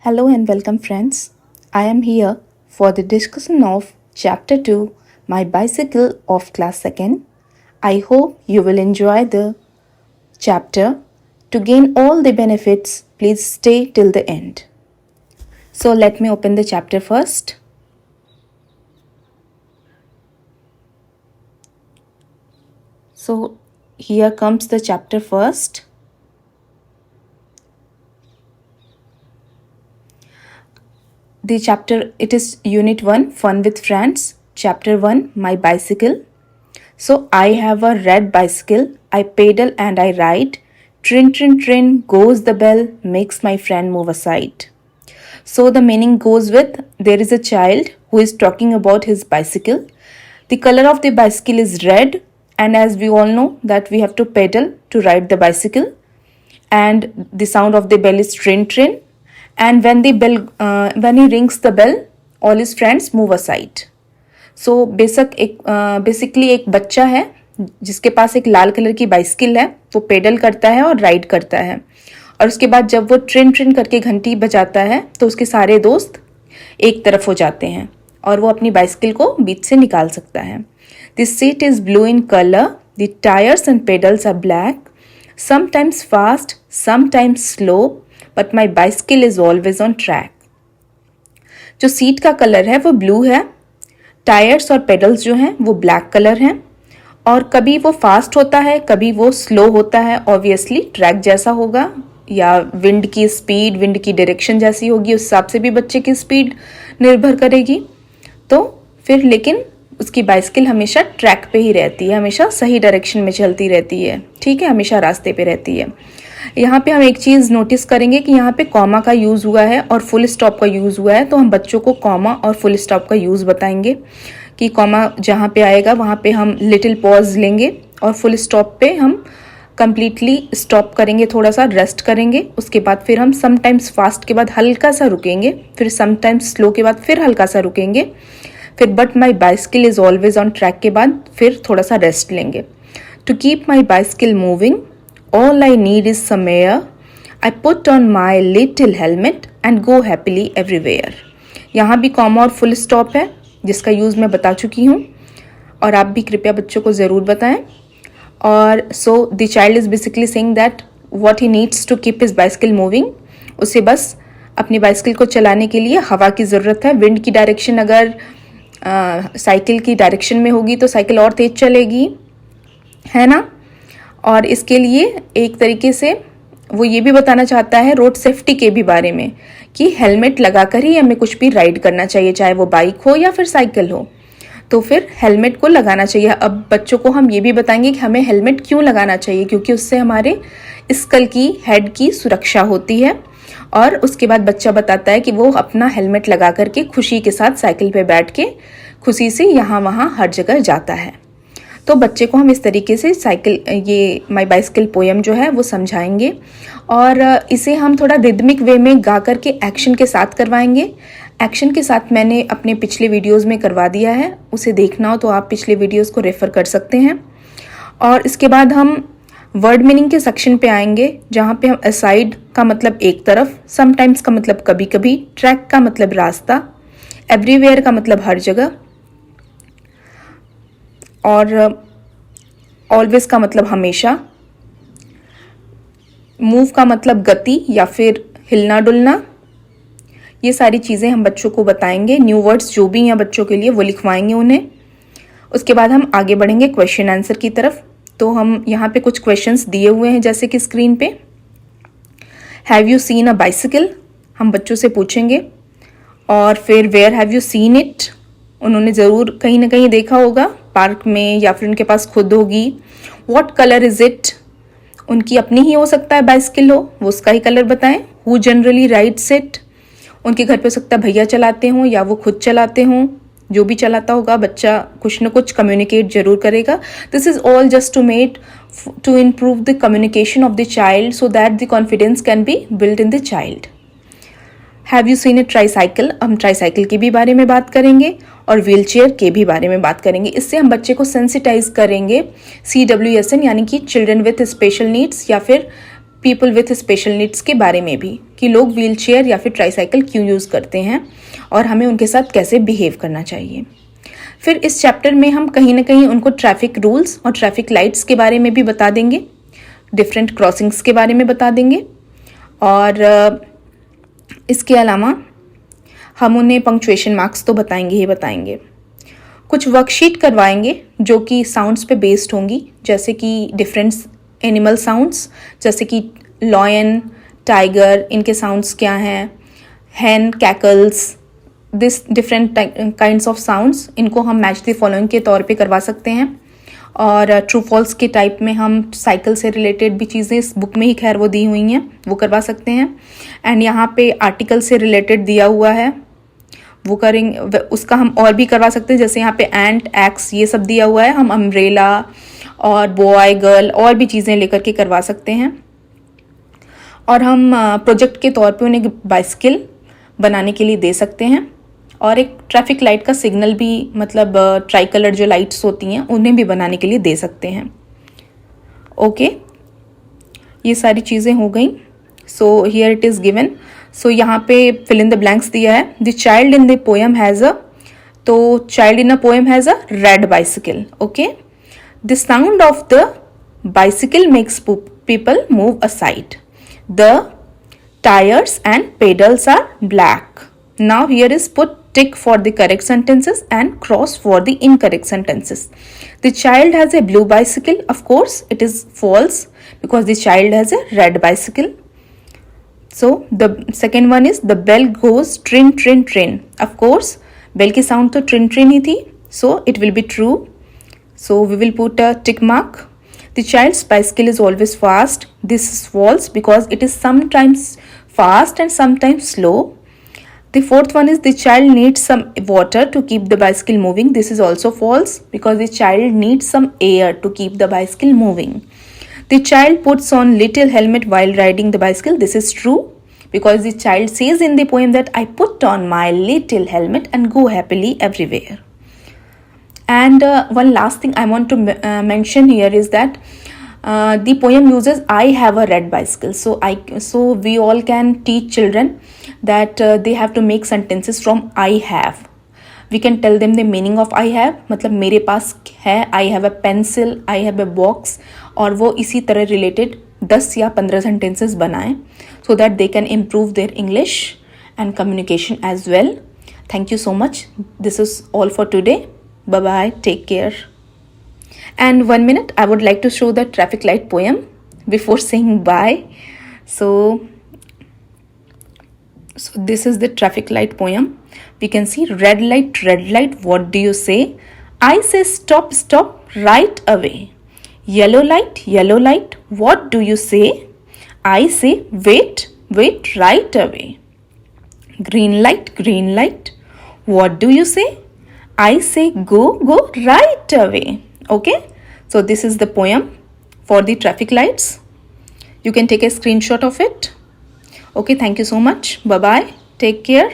Hello and welcome, friends. I am here for the discussion of Chapter 2 My Bicycle of Class 2nd. I hope you will enjoy the chapter. To gain all the benefits, please stay till the end. So, let me open the chapter first. So, here comes the chapter first. The chapter, it is Unit 1, Fun with Friends. Chapter 1, My Bicycle. So I have a red bicycle. I pedal and I ride. Trin, trin, trin, goes the bell, makes my friend move aside. So the meaning goes with, there is a child who is talking about his bicycle. The color of the bicycle is red, and as we all know that we have to pedal to ride the bicycle. And the sound of the bell is trin, trin. And when he rings the bell, all his friends move aside. So basically एक बच्चा है जिसके पास एक लाल colour की bicycle है. वो pedal करता है और राइड करता है, और उसके बाद जब वो ट्रिन ट्रिन करके घंटी बजाता है तो उसके सारे दोस्त एक तरफ हो जाते हैं और वो अपनी बाइसिकल को बीच से निकाल सकता है. This seat is blue in colour. The tyres and pedals are black. Sometimes fast, sometimes slow, but my bicycle is always on track. जो सीट का कलर है वो ब्लू है. टायर्स और पेडल्स जो हैं वो ब्लैक कलर हैं, और कभी वो फास्ट होता है, कभी वो स्लो होता है. ऑब्वियसली ट्रैक जैसा होगा या विंड की स्पीड, विंड की डायरेक्शन जैसी होगी, उस हिसाब से भी बच्चे की स्पीड निर्भर करेगी. तो फिर लेकिन उसकी बाइसिकल हमेशा ट्रैक पे ही रहती है, हमेशा सही डायरेक्शन में चलती रहती है. ठीक है, हमेशा रास्ते पे रहती है. यहाँ पे हम एक चीज़ नोटिस करेंगे कि यहाँ पे कॉमा का यूज़ हुआ है और फुल स्टॉप का यूज़ हुआ है. तो हम बच्चों को कॉमा और फुल स्टॉप का यूज़ बताएंगे कि कॉमा जहाँ पे आएगा वहाँ पे हम लिटिल पॉज लेंगे, और फुल स्टॉप पे हम कम्प्लीटली स्टॉप करेंगे, थोड़ा सा रेस्ट करेंगे. उसके बाद फिर हम समटाइम्स फास्ट के बाद हल्का सा रुकेंगे, फिर समटाइम्स स्लो के बाद फिर हल्का सा रुकेंगे, फिर but my bicycle is always on track के बाद फिर थोड़ा सा रेस्ट लेंगे. To keep my bicycle moving, all I need is some air. I put on my little helmet and go happily everywhere. यहाँ भी कॉमा और फुल स्टॉप है जिसका यूज़ मैं बता चुकी हूँ, और आप भी कृपया बच्चों को ज़रूर बताएं. और so the child is basically saying that what he needs to keep his bicycle moving. उसे बस अपनी बाइसिकल को चलाने के लिए हवा की ज़रूरत है. विंड की डायरेक्शन अगर साइकिल की डायरेक्शन में होगी तो साइकिल और तेज़ चलेगी, है ना. और इसके लिए एक तरीके से वो ये भी बताना चाहता है रोड सेफ्टी के भी बारे में कि हेलमेट लगाकर ही हमें कुछ भी राइड करना चाहिए, चाहे वो बाइक हो या फिर साइकिल हो. तो फिर हेलमेट को लगाना चाहिए. अब बच्चों को हम ये भी बताएंगे कि हमें हेलमेट क्यों लगाना चाहिए, क्योंकि उससे हमारे स्कल की, हेड की सुरक्षा होती है. और उसके बाद बच्चा बताता है कि वो अपना हेलमेट लगा करके खुशी के साथ साइकिल पे बैठ के खुशी से यहाँ वहाँ हर जगह जाता है. तो बच्चे को हम इस तरीके से ये माई बाइसिकल पोएम जो है वो समझाएंगे, और इसे हम थोड़ा रिदमिक वे में गा करके एक्शन के साथ करवाएंगे. एक्शन के साथ मैंने अपने पिछले वीडियोस में करवा दिया है, उसे देखना हो तो आप पिछले वीडियोस को रेफ़र कर सकते हैं. और इसके बाद हम वर्ड मीनिंग के सेक्शन पे आएंगे, जहाँ पे हम असाइड का मतलब एक तरफ, समटाइम्स का मतलब कभी कभी, ट्रैक का मतलब रास्ता, एवरीवेयर का मतलब हर जगह, और ऑलवेज का मतलब हमेशा, मूव का मतलब गति या फिर हिलना डुलना. ये सारी चीज़ें हम बच्चों को बताएंगे. न्यू वर्ड्स जो भी हैं बच्चों के लिए वो लिखवाएंगे उन्हें. उसके बाद हम आगे बढ़ेंगे क्वेश्चन आंसर की तरफ. तो हम यहाँ पे कुछ क्वेश्चंस दिए हुए हैं जैसे कि स्क्रीन पे. Have you seen a bicycle, हम बच्चों से पूछेंगे. और फिर where have you seen it, उन्होंने ज़रूर कहीं ना कहीं देखा होगा, पार्क में या फिर उनके पास खुद होगी. व्हाट कलर इज़ इट, उनकी अपनी ही हो सकता है बाइसिकल हो, वो उसका ही कलर बताएं. हु जनरली राइड्स इट, उनके घर पे हो सकता है भैया चलाते हों या वो खुद चलाते हों. जो भी चलाता होगा बच्चा कुछ न कुछ कम्युनिकेट जरूर करेगा. This is all just to improve the communication of the child so that the confidence can be build in the child. Have you seen a tricycle, हम ट्राईसाइकिल के भी बारे में बात करेंगे और व्हील चेयर के भी बारे में बात करेंगे. इससे हम बच्चे को सेंसिटाइज करेंगे CWSN यानी कि चिल्ड्रन विथ स्पेशल नीड्स या फिर पीपल विथ स्पेशल नीड्स के बारे में भी, कि लोग व्हील चेयर या फिर ट्राईसाइकिल क्यों यूज़ करते हैं और हमें उनके साथ कैसे बिहेव करना चाहिए। फिर इस चैप्टर में हम कहीं ना कहीं उनको ट्रैफिक रूल्स और ट्रैफिक लाइट्स के बारे में भी बता देंगे, डिफरेंट क्रॉसिंग्स के बारे में बता देंगे, और इसके अलावा हम उन्हें पंक्चुएशन मार्क्स तो बताएंगे ही बताएंगे। कुछ वर्कशीट करवाएंगे जो कि साउंड्स पे बेस्ड होंगी, जैसे कि डिफरेंट एनिमल साउंड्स, जैसे कि लॉयन, टाइगर, इनके साउंड्स क्या हैं, hen, cackles, this different kinds of sounds, इनको हम मैच द फॉलोइंग के तौर पे करवा सकते हैं। और ट्रू फॉल्स के टाइप में हम साइकिल से रिलेटेड भी चीज़ें इस बुक में ही खैर वो दी हुई हैं, वो करवा सकते हैं। एंड यहाँ पे आर्टिकल से रिलेटेड दिया हुआ है, वो करेंगे, उसका हम और भी करवा सकते हैं। जैसे यहाँ पे एंट, एक्स, ये सब दिया हुआ है, हम अम्ब्रेला और बॉय, गर्ल और भी चीज़ें लेकर के करवा सकते हैं। और हम प्रोजेक्ट के तौर पे उन्हें बाइसिकल बनाने के लिए दे सकते हैं, और एक ट्रैफिक लाइट का सिग्नल भी, मतलब ट्राई कलर जो लाइट्स होती हैं उन्हें भी बनाने के लिए दे सकते हैं। ओके, ये सारी चीज़ें हो गई। So here it is given. So यहाँ पे फिल इन द ब्लैंक्स दिया है। The child in the poem has a, तो child in a poem has a red bicycle. Okay, the sound of the bicycle makes people move aside. The tires and pedals are black. Now here is put tick for the correct sentences and cross for the incorrect sentences. The child has a blue bicycle. Of course, it is false because the child has a red bicycle. So the second one is the bell goes trin trin trin. Of course, bell की sound तो trin trin ही थी, so it will be true. So we will put a tick mark. The child's bicycle is always fast. This is false because it is sometimes fast and sometimes slow. The fourth one is the child needs some water to keep the bicycle moving. This is also false because the child needs some air to keep the bicycle moving. The child puts on little helmet while riding the bicycle. This is true because the child says in the poem that I put on my little helmet and go happily everywhere. And one last thing I want to mention here is that the poem uses I have a red bicycle. So we all can teach children that they have to make sentences from I have. We can tell them the meaning of I have, मतलब मेरे पास है, I have a pencil, I have a box, और वो इसी तरह related 10 या 15 sentences बनाएं so that they can improve their English and communication as well. Thank you so much. This is all for today. Bye bye, take care. And 1 minute, I would like to show the traffic light poem before saying bye. So this is the traffic light poem. We can see red light, what do you say? I say stop, stop, right away. Yellow light, what do you say? I say wait, wait, right away. Green light, what do you say? I say go, go, right away. Okay, so this is the poem for the traffic lights. You can take a screenshot of it. Okay, thank you so much. Bye bye, take care.